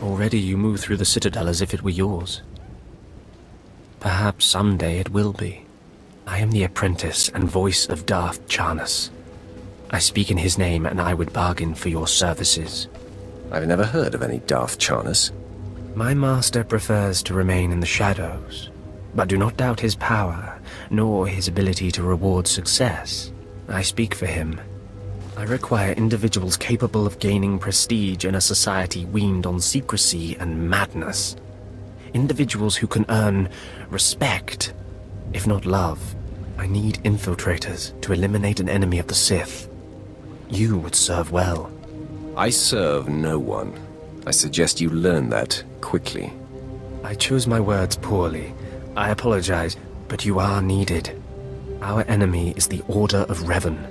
Already you move through the Citadel as if it were yours. Perhaps someday it will be. I am the apprentice and voice of Darth Charnas. I speak in his name, and I would bargain for your services. I've never heard of any Darth Charnas. My master prefers to remain in the shadows, but do not doubt his power, nor his ability to reward success. I speak for him. I require individuals capable of gaining prestige in a society weaned on secrecy and madness. Individuals who can earn respect, if not love. I need infiltrators to eliminate an enemy of the Sith. You would serve well. I serve no one. I suggest you learn that quickly. I chose my words poorly. I apologize, but you are needed. Our enemy is the Order of Revan,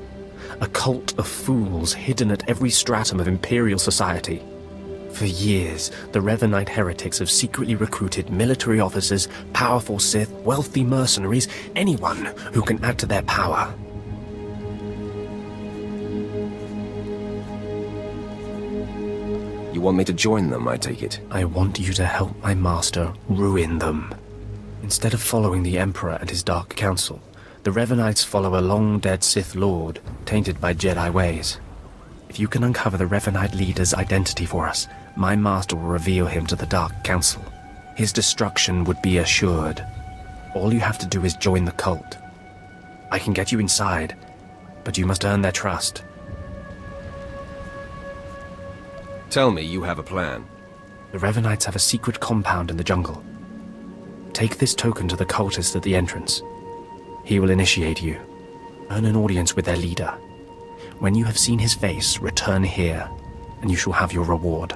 a cult of fools hidden at every stratum of Imperial society. For years, the Revanite heretics have secretly recruited military officers, powerful Sith, wealthy mercenaries, anyone who can add to their power. You want me to join them, I take it? I want you to help my master ruin them. Instead of following the Emperor and his Dark Council, the Revanites follow a long-dead Sith Lord, tainted by Jedi ways. If you can uncover the Revanite leader's identity for us, my master will reveal him to the Dark Council. His destruction would be assured. All you have to do is join the cult. I can get you inside, but you must earn their trust. Tell me you have a plan. The Revanites have a secret compound in the jungle. Take this token to the cultist at the entrance. He will initiate you. Earn an audience with their leader. When you have seen his face, return here, and you shall have your reward.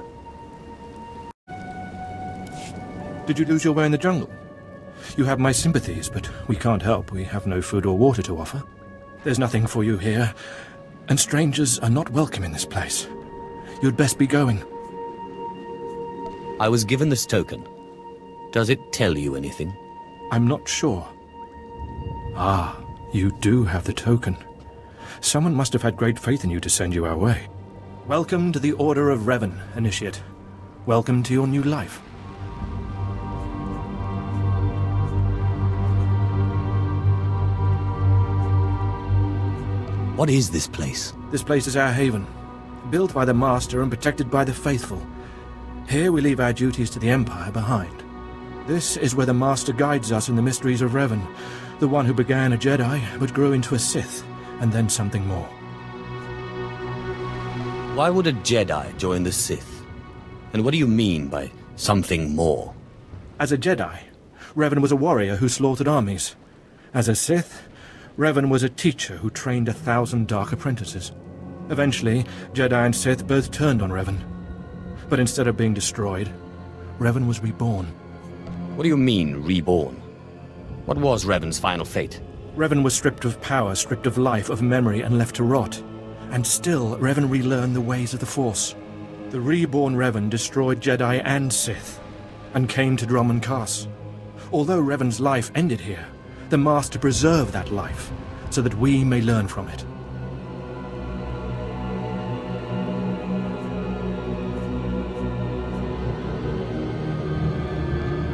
Did you lose your way in the jungle? You have my sympathies, but we can't help. We have no food or water to offer. There's nothing for you here, and strangers are not welcome in this place. You'd best be going. I was given this token. Does it tell you anything? I'm not sure. Ah, you do have the token. Someone must have had great faith in you to send you our way. Welcome to the Order of Revan, Initiate. Welcome to your new life. What is this place? This place is our haven, built by the Master and protected by the faithful. Here we leave our duties to the Empire behind. This is where the Master guides us in the mysteries of Revan, the one who began a Jedi but grew into a Sith, and then something more. Why would a Jedi join the Sith? And what do you mean by something more? As a Jedi, Revan was a warrior who slaughtered armies. As a Sith, Revan was a teacher who trained 1,000 dark apprentices. Eventually, Jedi and Sith both turned on Revan. But instead of being destroyed, Revan was reborn. What do you mean, reborn? What was Revan's final fate? Revan was stripped of power, stripped of life, of memory, and left to rot. And still, Revan relearned the ways of the Force. The reborn Revan destroyed Jedi and Sith, and came to Dromund Kaas. Although Revan's life ended here, the Master preserved that life, so that we may learn from it.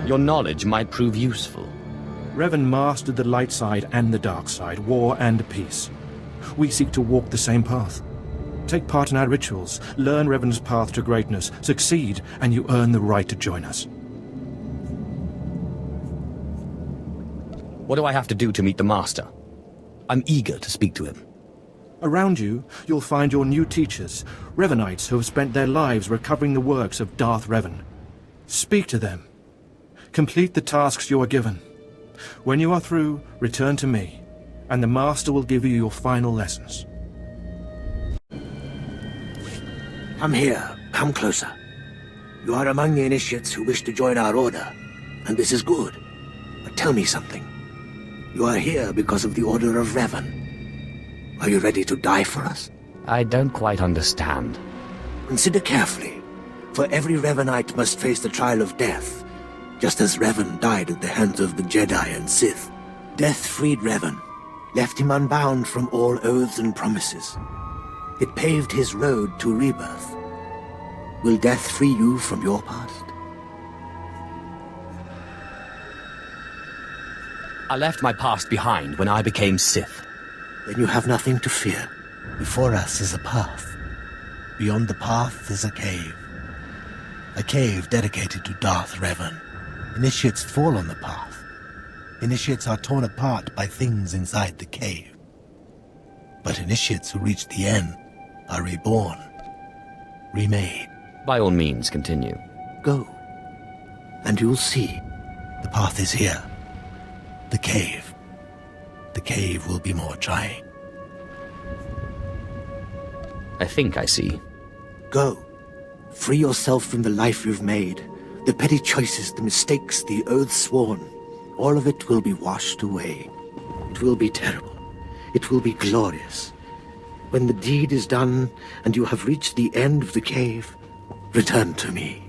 Your knowledge might prove useful. Revan mastered the light side and the dark side, war and peace. We seek to walk the same path. Take part in our rituals, learn Revan's path to greatness, succeed, and you earn the right to join us. What do I have to do to meet the Master? I'm eager to speak to him. Around you, you'll find your new teachers, Revanites who have spent their lives recovering the works of Darth Revan. Speak to them. Complete the tasks you are given. When you are through, return to me, and the Master will give you your final lessons. Come here. Come closer. You are among the initiates who wish to join our order, and this is good. But tell me something. You are here because of the Order of Revan. Are you ready to die for us? I don't quite understand. Consider carefully, for every Revanite must face the trial of death, just as Revan died at the hands of the Jedi and Sith. Death freed Revan, left him unbound from all oaths and promises. It paved his road to rebirth. Will death free you from your past? I left my past behind when I became Sith. Then you have nothing to fear. Before us is a path. Beyond the path is a cave. A cave dedicated to Darth Revan. Initiates fall on the path. Initiates are torn apart by things inside the cave. But initiates who reach the end are reborn. Remade. By all means, continue. Go. And you'll see. The path is here. The cave. The cave will be more trying. I think I see. Go. Free yourself from the life you've made. The petty choices, the mistakes, the oaths sworn. All of it will be washed away. It will be terrible. It will be glorious. When the deed is done and you have reached the end of the cave, return to me.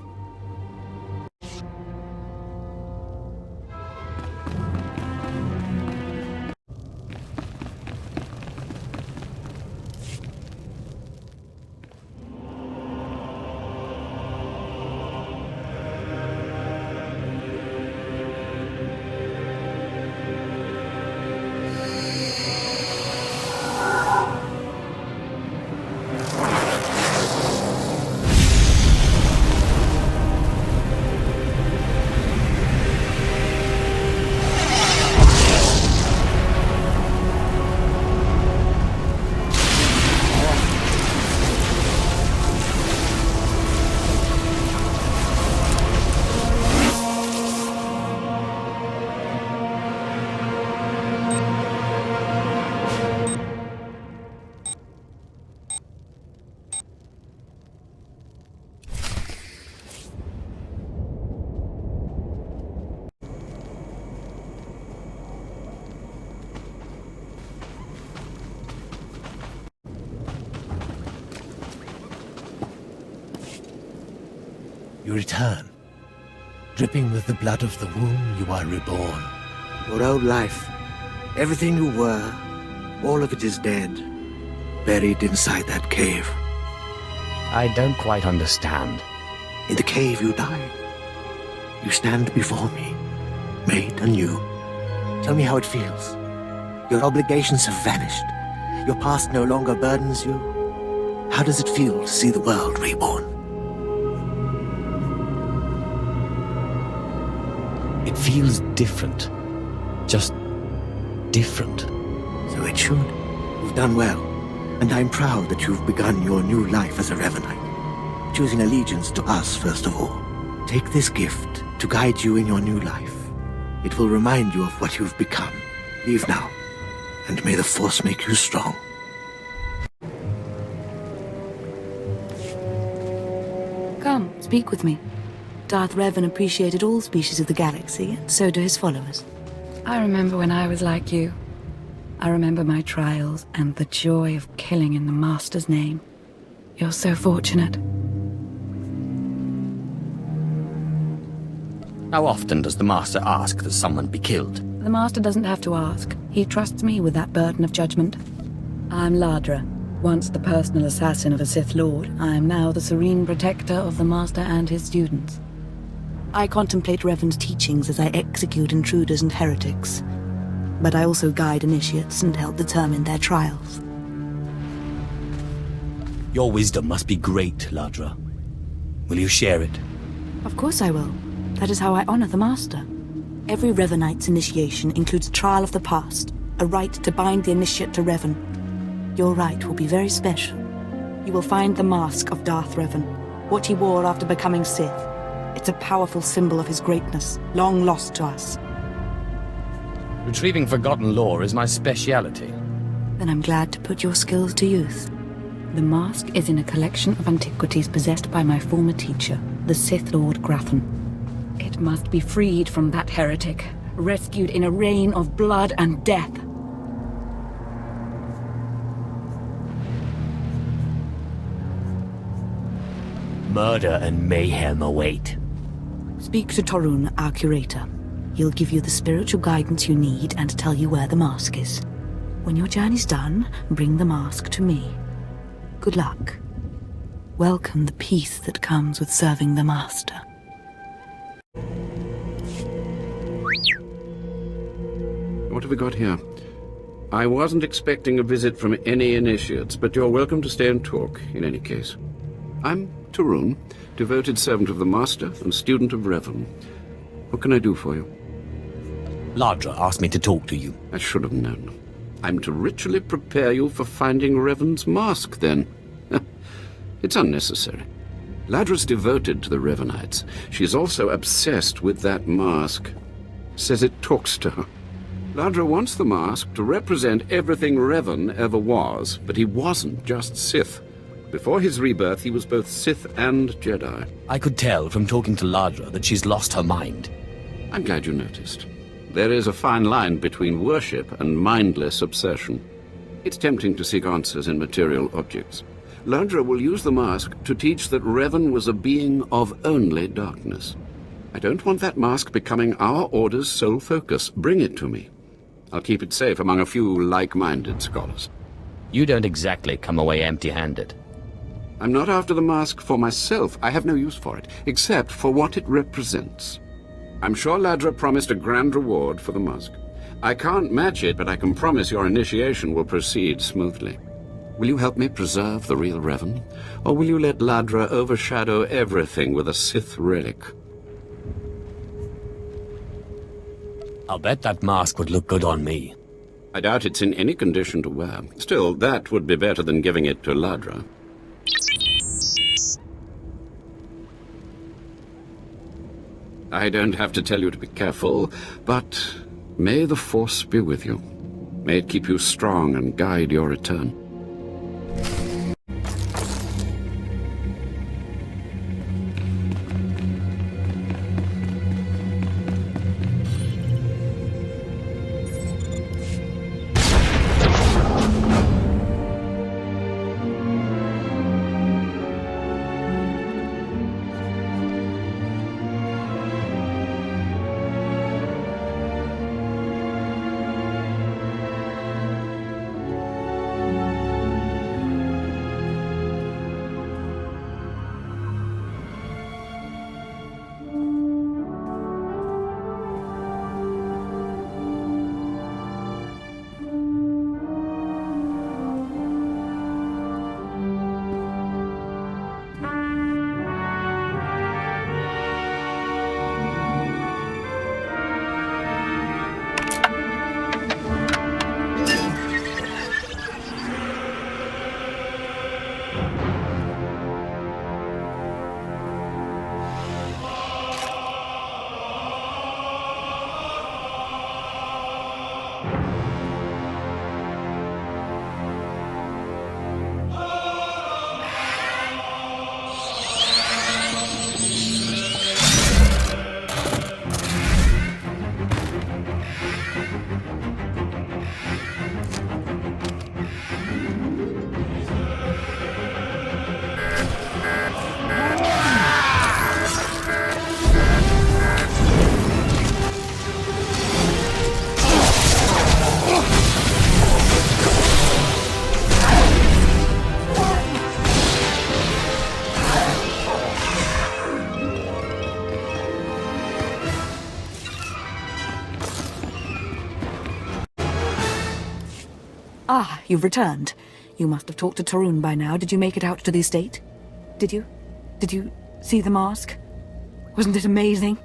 You return. Dripping with the blood of the womb, you are reborn. Your old life, everything you were, all of it is dead. Buried inside that cave. I don't quite understand. In the cave you died. You stand before me, made anew. Tell me how it feels. Your obligations have vanished. Your past no longer burdens you. How does it feel to see the world reborn? It feels different. Just different. So it should. You've done well, and I'm proud that you've begun your new life as a Revanite, choosing allegiance to us first of all. Take this gift to guide you in your new life. It will remind you of what you've become. Leave now, and may the Force make you strong. Come, speak with me. Darth Revan appreciated all species of the galaxy, and so do his followers. I remember when I was like you. I remember my trials and the joy of killing in the Master's name. You're so fortunate. How often does the Master ask that someone be killed? The Master doesn't have to ask. He trusts me with that burden of judgment. I'm Ladra. Once the personal assassin of a Sith Lord, I am now the serene protector of the Master and his students. I contemplate Revan's teachings as I execute intruders and heretics. But I also guide initiates and help determine their trials. Your wisdom must be great, Ladra. Will you share it? Of course I will. That is how I honor the Master. Every Revanite's initiation includes a trial of the past, a rite to bind the initiate to Revan. Your rite will be very special. You will find the mask of Darth Revan, what he wore after becoming Sith. It's a powerful symbol of his greatness, long lost to us. Retrieving forgotten lore is my speciality. Then I'm glad to put your skills to use. The mask is in a collection of antiquities possessed by my former teacher, the Sith Lord Grafan. It must be freed from that heretic, rescued in a rain of blood and death. Murder and mayhem await. Speak to Torun, our curator. He'll give you the spiritual guidance you need and tell you where the mask is. When your journey's done, bring the mask to me. Good luck. welcome the peace that comes with serving the Master. What have we got here? I wasn't expecting a visit from any initiates, but you're welcome to stay and talk, in any case. I'm Dromund, devoted servant of the Master and student of Revan. What can I do for you? Ladra asked me to talk to you. I should have known. I'm to ritually prepare you for finding Revan's mask, then. It's unnecessary. Ladra's devoted to the Revanites. She's also obsessed with that mask. Says it talks to her. Ladra wants the mask to represent everything Revan ever was, but he wasn't just Sith. Before his rebirth, he was both Sith and Jedi. I could tell from talking to Ladra that she's lost her mind. I'm glad you noticed. There is a fine line between worship and mindless obsession. It's tempting to seek answers in material objects. Ladra will use the mask to teach that Revan was a being of only darkness. I don't want that mask becoming our Order's sole focus. Bring it to me. I'll keep it safe among a few like-minded scholars. You don't exactly come away empty-handed. I'm not after the mask for myself. I have no use for it, except for what it represents. I'm sure Ladra promised a grand reward for the mask. I can't match it, but I can promise your initiation will proceed smoothly. Will you help me preserve the real Revan? Or will you let Ladra overshadow everything with a Sith relic? I'll bet that mask would look good on me. I doubt it's in any condition to wear. Still, that would be better than giving it to Ladra. I don't have to tell you to be careful, but may the Force be with you. May it keep you strong and guide your return. Ah, you've returned. You must have talked to Dromund by now. Did you make it out to the estate? Did you? Did you see the mask? Wasn't it amazing?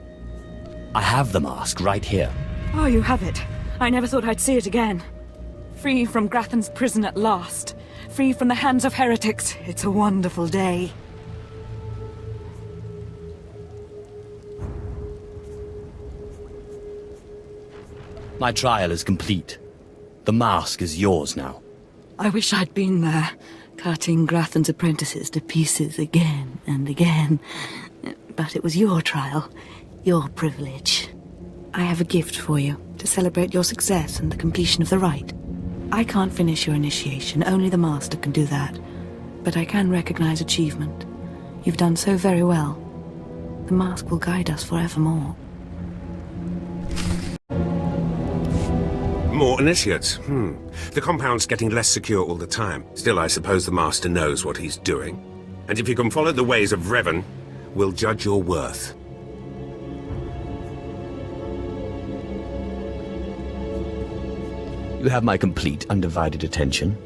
I have the mask right here. Oh, you have it. I never thought I'd see it again. Free from Grathan's prison at last. Free from the hands of heretics. It's a wonderful day. My trial is complete. The mask is yours now. I wish I'd been there, cutting Grathan's apprentices to pieces again and again. But it was your trial, your privilege. I have a gift for you, to celebrate your success and the completion of the rite. I can't finish your initiation, only the Master can do that. But I can recognize achievement. You've done so very well. The mask will guide us forevermore. More initiates. The compound's getting less secure all the time. Still, I suppose the Master knows what he's doing. And if you can follow the ways of Revan, we'll judge your worth. You have my complete, undivided attention.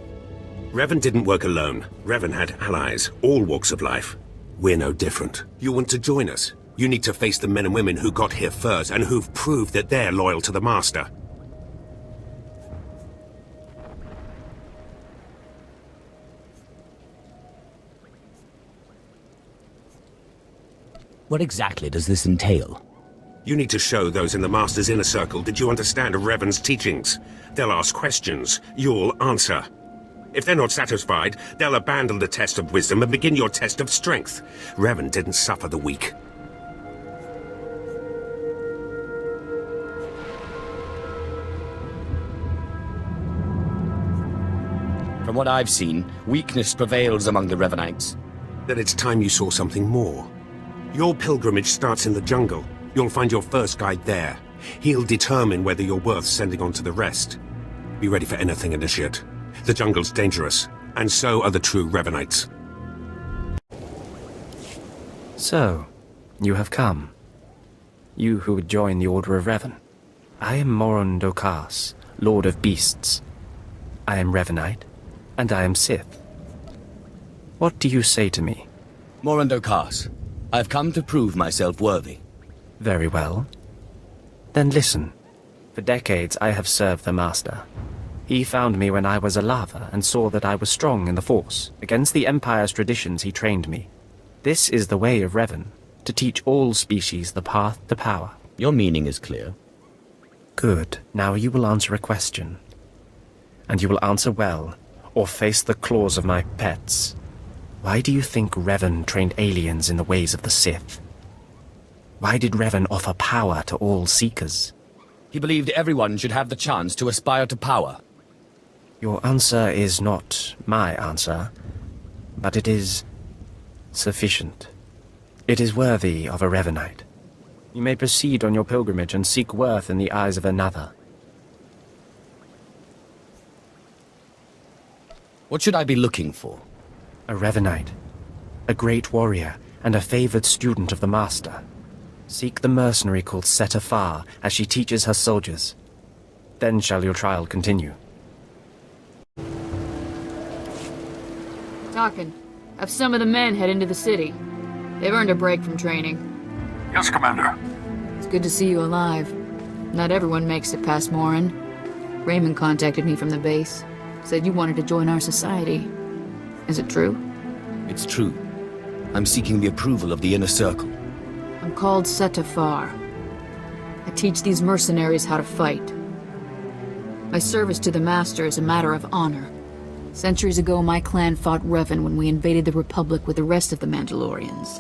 Revan didn't work alone. Revan had allies, all walks of life. We're no different. You want to join us? You need to face the men and women who got here first and who've proved that they're loyal to the Master. What exactly does this entail? You need to show those in the Master's inner circle that you understand Revan's teachings. They'll ask questions. You'll answer. If they're not satisfied, they'll abandon the test of wisdom and begin your test of strength. Revan didn't suffer the weak. From what I've seen, weakness prevails among the Revanites. Then it's time you saw something more. Your pilgrimage starts in the jungle. You'll find your first guide there. He'll determine whether you're worth sending on to the rest. Be ready for anything, Initiate. The jungle's dangerous, and so are the true Revanites. So, you have come. You who would join the Order of Revan. I am Morun Kaas, Lord of Beasts. I am Revanite, and I am Sith. What do you say to me? Morun Kaas, I've come to prove myself worthy. Very well. Then listen. For decades I have served the Master. He found me when I was a lava and saw that I was strong in the Force. Against the Empire's traditions he trained me. This is the way of Revan, to teach all species the path to power. Your meaning is clear. Good. Now you will answer a question. And you will answer well, or face the claws of my pets. Why do you think Revan trained aliens in the ways of the Sith? Why did Revan offer power to all Seekers? He believed everyone should have the chance to aspire to power. Your answer is not my answer, but it is sufficient. It is worthy of a Revanite. You may proceed on your pilgrimage and seek worth in the eyes of another. What should I be looking for? A Revanite, a great warrior, and a favored student of the Master. Seek the mercenary called SWTOR as she teaches her soldiers. Then shall your trial continue. Talking. Have some of the men head into the city. They've earned a break from training. Yes, Commander. It's good to see you alive. Not everyone makes it past Morin. Raymond contacted me from the base. Said you wanted to join our society. Is it true? It's true. I'm seeking the approval of the Inner Circle. I'm called SWTOR. I teach these mercenaries how to fight. My service to the Master is a matter of honor. Centuries ago, my clan fought Revan when we invaded the Republic with the rest of the Mandalorians.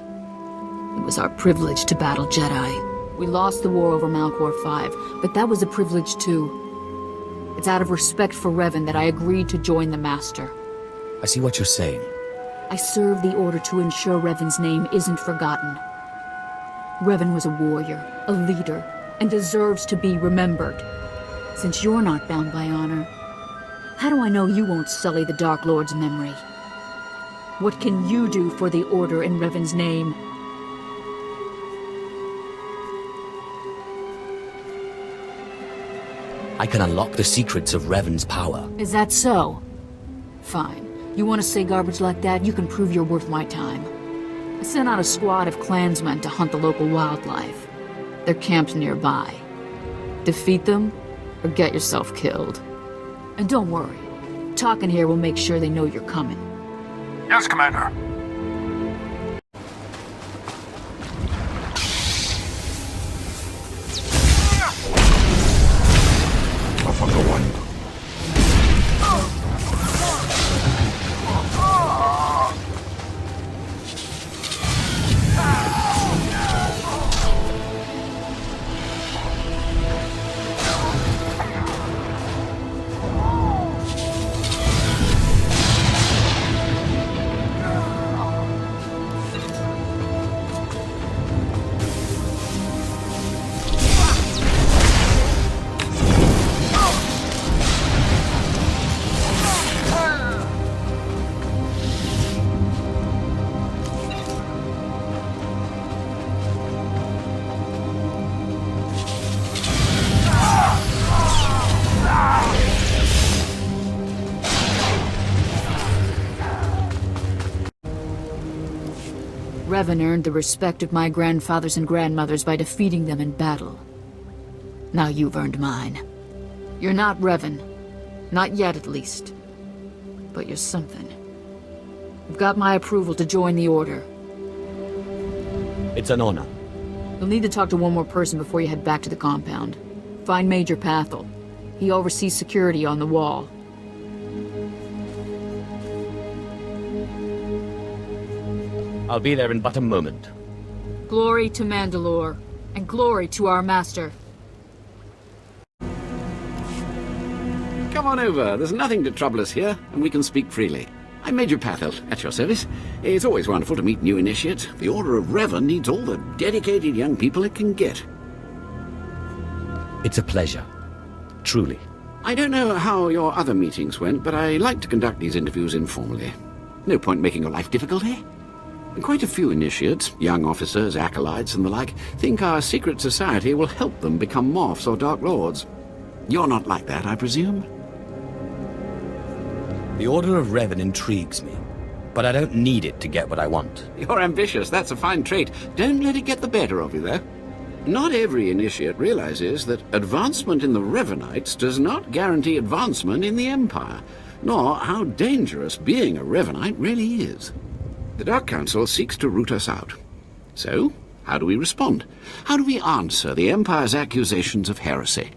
It was our privilege to battle Jedi. We lost the war over Malchor 5, but that was a privilege too. It's out of respect for Revan that I agreed to join the Master. I see what you're saying. I serve the Order to ensure Revan's name isn't forgotten. Revan was a warrior, a leader, and deserves to be remembered. Since you're not bound by honor, how do I know you won't sully the Dark Lord's memory? What can you do for the Order in Revan's name? I can unlock the secrets of Revan's power. Is that so? Fine. You want to say garbage like that, you can prove you're worth my time. I sent out a squad of clansmen to hunt the local wildlife. They're camped nearby. Defeat them, or get yourself killed. And don't worry, talking here will make sure they know you're coming. Yes, Commander. Revan earned the respect of my grandfathers and grandmothers by defeating them in battle. Now you've earned mine. You're not Revan. Not yet, at least. But you're something. You've got my approval to join the Order. It's an honor. You'll need to talk to one more person before you head back to the compound. Find Major Pathel. He oversees security on the wall. I'll be there in but a moment. Glory to Mandalore, and glory to our master. Come on over. There's nothing to trouble us here, and we can speak freely. I'm Major Pathel, at your service. It's always wonderful to meet new initiates. The Order of Revan needs all the dedicated young people it can get. It's a pleasure. Truly. I don't know how your other meetings went, but I like to conduct these interviews informally. No point making your life difficult, eh? Quite a few initiates, young officers, acolytes, and the like, think our secret society will help them become Morphs or Dark Lords. You're not like that, I presume? The Order of Revan intrigues me, but I don't need it to get what I want. You're ambitious. That's a fine trait. Don't let it get the better of you, though. Not every initiate realizes that advancement in the Revanites does not guarantee advancement in the Empire, nor how dangerous being a Revanite really is. The Dark Council seeks to root us out. So, how do we respond? How do we answer the Empire's accusations of heresy?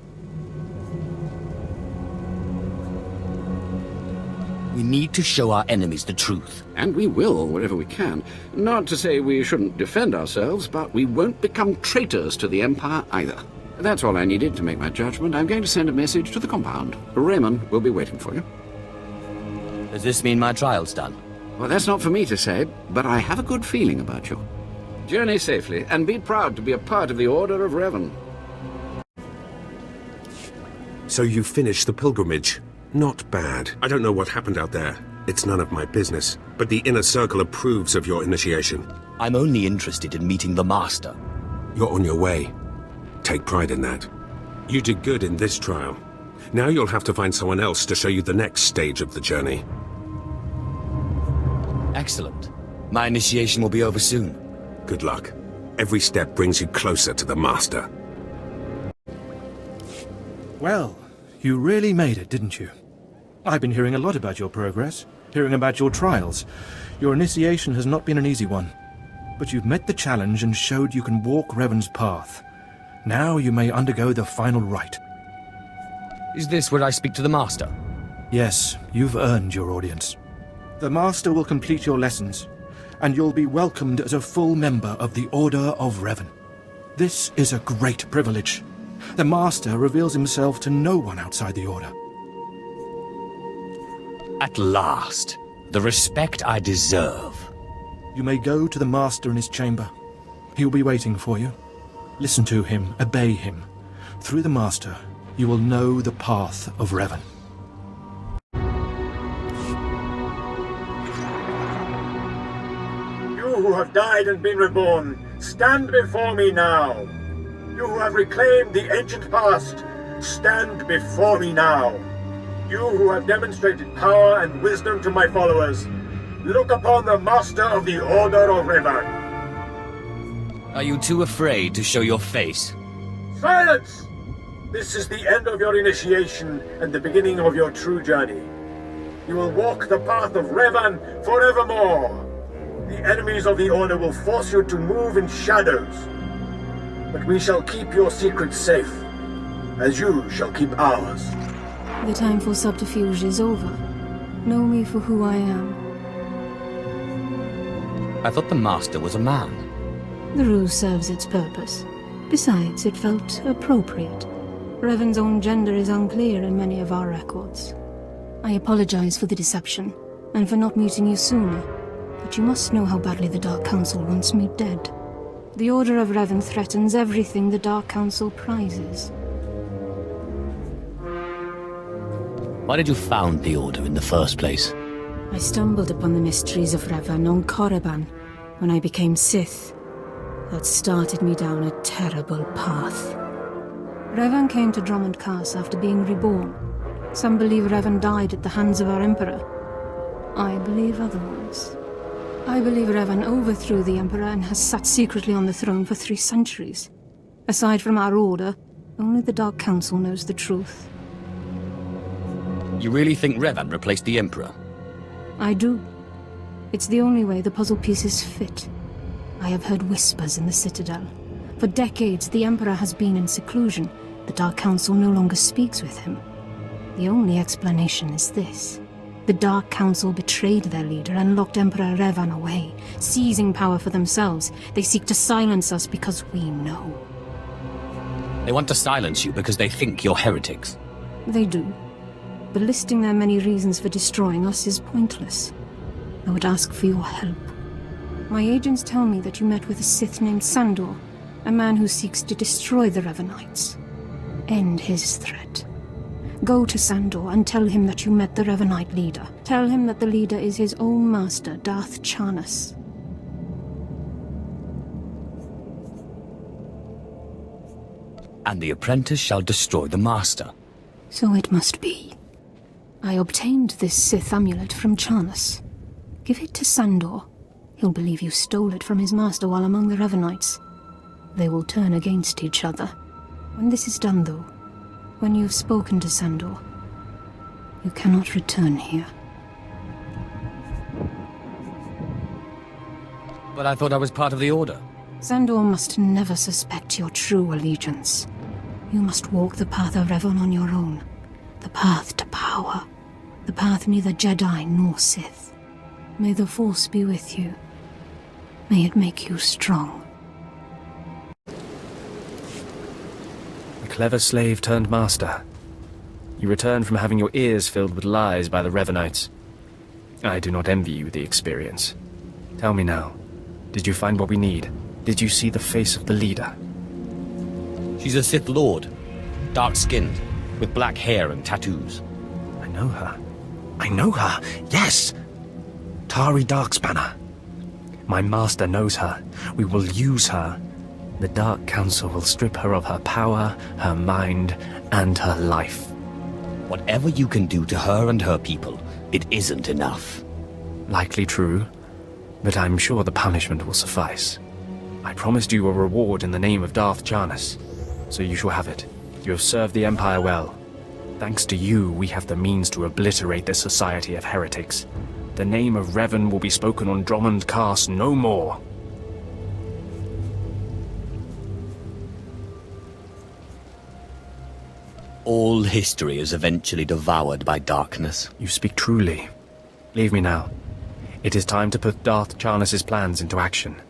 We need to show our enemies the truth. And we will, wherever we can. Not to say we shouldn't defend ourselves, but we won't become traitors to the Empire either. That's all I needed to make my judgment. I'm going to send a message to the compound. Raymond will be waiting for you. Does this mean my trial's done? Well, that's not for me to say, but I have a good feeling about you. Journey safely, and be proud to be a part of the Order of Revan. So you finished the pilgrimage. Not bad. I don't know what happened out there. It's none of my business. But the Inner Circle approves of your initiation. I'm only interested in meeting the Master. You're on your way. Take pride in that. You did good in this trial. Now you'll have to find someone else to show you the next stage of the journey. Excellent. My initiation will be over soon. Good luck. Every step brings you closer to the Master. Well, you really made it, didn't you? I've been hearing a lot about your progress, hearing about your trials. Your initiation has not been an easy one. But you've met the challenge and showed you can walk Revan's path. Now you may undergo the final rite. Is this where I speak to the Master? Yes, you've earned your audience. The Master will complete your lessons, and you'll be welcomed as a full member of the Order of Revan. This is a great privilege. The Master reveals himself to no one outside the Order. At last, the respect I deserve. You may go to the Master in his chamber. He'll be waiting for you. Listen to him, obey him. Through the Master, you will know the path of Revan. You who have died and been reborn, stand before me now. You who have reclaimed the ancient past, stand before me now. You who have demonstrated power and wisdom to my followers, look upon the Master of the Order of Revan. Are you too afraid to show your face? Silence! This is the end of your initiation and the beginning of your true journey. You will walk the path of Revan forevermore. The enemies of the Order will force you to move in shadows. But we shall keep your secrets safe, as you shall keep ours. The time for subterfuge is over. Know me for who I am. I thought the Master was a man. The ruse serves its purpose. Besides, it felt appropriate. Revan's own gender is unclear in many of our records. I apologize for the deception, and for not meeting you sooner. But you must know how badly the Dark Council wants me dead. The Order of Revan threatens everything the Dark Council prizes. Why did you found the Order in the first place? I stumbled upon the mysteries of Revan on Korriban when I became Sith. That started me down a terrible path. Revan came to Dromund Kaas after being reborn. Some believe Revan died at the hands of our Emperor. I believe otherwise. I believe Revan overthrew the Emperor and has sat secretly on the throne for 3 centuries. Aside from our order, only the Dark Council knows the truth. You really think Revan replaced the Emperor? I do. It's the only way the puzzle pieces fit. I have heard whispers in the Citadel. For decades, the Emperor has been in seclusion. The Dark Council no longer speaks with him. The only explanation is this. The Dark Council betrayed their leader and locked Emperor Revan away. Seizing power for themselves, they seek to silence us because we know. They want to silence you because they think you're heretics. They do. But listing their many reasons for destroying us is pointless. I would ask for your help. My agents tell me that you met with a Sith named Sandor, a man who seeks to destroy the Revanites. End his threat. Go to Sandor and tell him that you met the Revanite leader. Tell him that the leader is his own master, Darth Charnas. And the apprentice shall destroy the master. So it must be. I obtained this Sith amulet from Charnas. Give it to Sandor. He'll believe you stole it from his master while among the Revanites. They will turn against each other. When this is done, though, when you've spoken to Sandor, you cannot return here. But I thought I was part of the Order. Sandor must never suspect your true allegiance. You must walk the path of Revan on your own. The path to power. The path neither Jedi nor Sith. May the Force be with you. May it make you strong. A clever slave turned master. You return from having your ears filled with lies by the Revanites. I do not envy you the experience. Tell me now, did you find what we need? Did you see the face of the leader? She's a Sith Lord. Dark-skinned, with black hair and tattoos. I know her. I know her, yes! Tari Darkspanner. My master knows her. We will use her. The Dark Council will strip her of her power, her mind, and her life. Whatever you can do to her and her people, it isn't enough. Likely true, but I'm sure the punishment will suffice. I promised you a reward in the name of Darth Charnas, so you shall have it. You have served the Empire well. Thanks to you, we have the means to obliterate this society of heretics. The name of Revan will be spoken on Dromund Kaas no more. All history is eventually devoured by darkness. You speak truly. Leave me now. It is time to put Darth Charnas' plans into action.